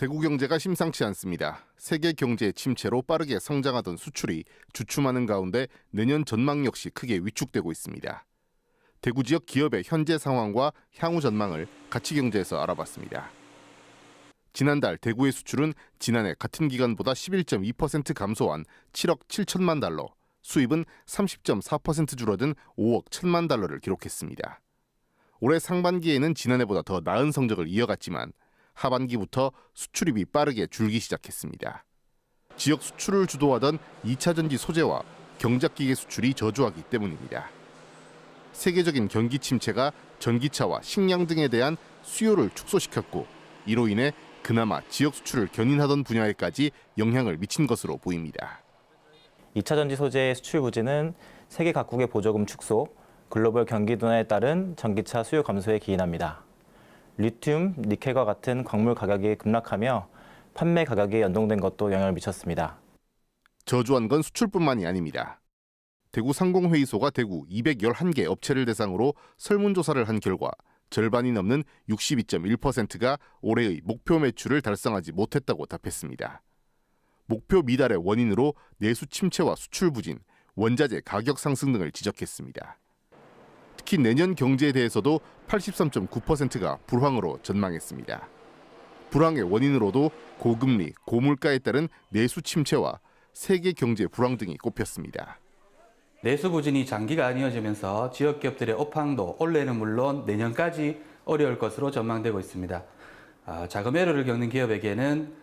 대구 경제가 심상치 않습니다. 세계 경제의 침체로 빠르게 성장하던 수출이 주춤하는 가운데 내년 전망 역시 크게 위축되고 있습니다. 대구 지역 기업의 현재 상황과 향후 전망을 가치경제에서 알아봤습니다. 지난달 대구의 수출은 지난해 같은 기간보다 11.2% 감소한 7억 7천만 달러, 수입은 30.4% 줄어든 5억 1천만 달러를 기록했습니다. 올해 상반기에는 지난해보다 더 나은 성적을 이어갔지만 하반기부터 수출입이 빠르게 줄기 시작했습니다. 지역 수출을 주도하던 2차 전지 소재와 경작기계 수출이 저조하기 때문입니다. 세계적인 경기 침체가 전기차와 식량 등에 대한 수요를 축소시켰고 이로 인해 그나마 지역 수출을 견인하던 분야에까지 영향을 미친 것으로 보입니다. 2차 전지 소재의 수출 부진은 세계 각국의 보조금 축소, 글로벌 경기 둔화에 따른 전기차 수요 감소에 기인합니다. 리튬, 니켈과 같은 광물 가격이 급락하며 판매 가격에 연동된 것도 영향을 미쳤습니다. 저조한 건 수출뿐만이 아닙니다. 대구 상공회의소가 대구 211개 업체를 대상으로 설문조사를 한 결과 절반이 넘는 62.1%가 올해의 목표 매출을 달성하지 못했다고 답했습니다. 목표 미달의 원인으로 내수 침체와 수출 부진, 원자재 가격 상승 등을 지적했습니다. 특히 내년 경제에 대해서도 83.9%가 불황으로 전망했습니다. 불황의 원인으로도 고금리, 고물가에 따른 내수 침체와 세계 경제 불황 등이 꼽혔습니다. 내수 부진이 장기가 이어지면서 지역 기업들의 업황도 올해는 물론 내년까지 어려울 것으로 전망되고 있습니다. 자금 애로를 겪는 기업에게는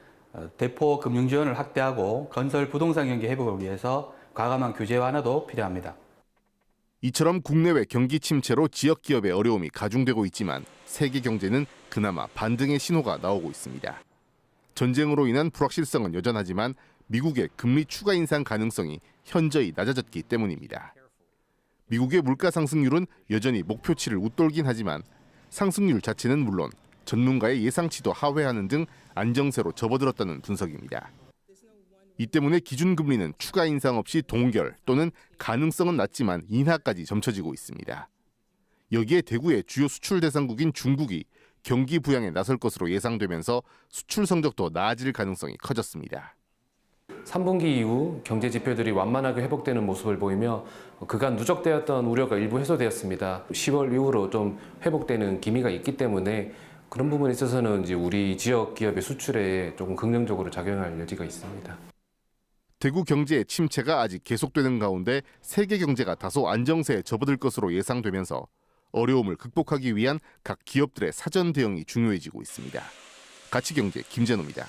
대포 금융 지원을 확대하고 건설 부동산 경기 회복을 위해서 과감한 규제 완화도 필요합니다. 이처럼 국내외 경기 침체로 지역 기업의 어려움이 가중되고 있지만 세계 경제는 그나마 반등의 신호가 나오고 있습니다. 전쟁으로 인한 불확실성은 여전하지만 미국의 금리 추가 인상 가능성이 현저히 낮아졌기 때문입니다. 미국의 물가 상승률은 여전히 목표치를 웃돌긴 하지만 상승률 자체는 물론 전문가의 예상치도 하회하는 등 안정세로 접어들었다는 분석입니다. 이 때문에 기준금리는 추가 인상 없이 동결 또는 가능성은 낮지만 인하까지 점쳐지고 있습니다. 여기에 대구의 주요 수출 대상국인 중국이 경기 부양에 나설 것으로 예상되면서 수출 성적도 나아질 가능성이 커졌습니다. 3분기 이후 경제 지표들이 완만하게 회복되는 모습을 보이며 그간 누적되었던 우려가 일부 해소되었습니다. 10월 이후로 좀 회복되는 기미가 있기 때문에 그런 부분에 있어서는 이제 우리 지역 기업의 수출에 조금 긍정적으로 작용할 여지가 있습니다. 대구 경제의 침체가 아직 계속되는 가운데 세계 경제가 다소 안정세에 접어들 것으로 예상되면서 어려움을 극복하기 위한 각 기업들의 사전 대응이 중요해지고 있습니다. 가치경제 김재노입니다.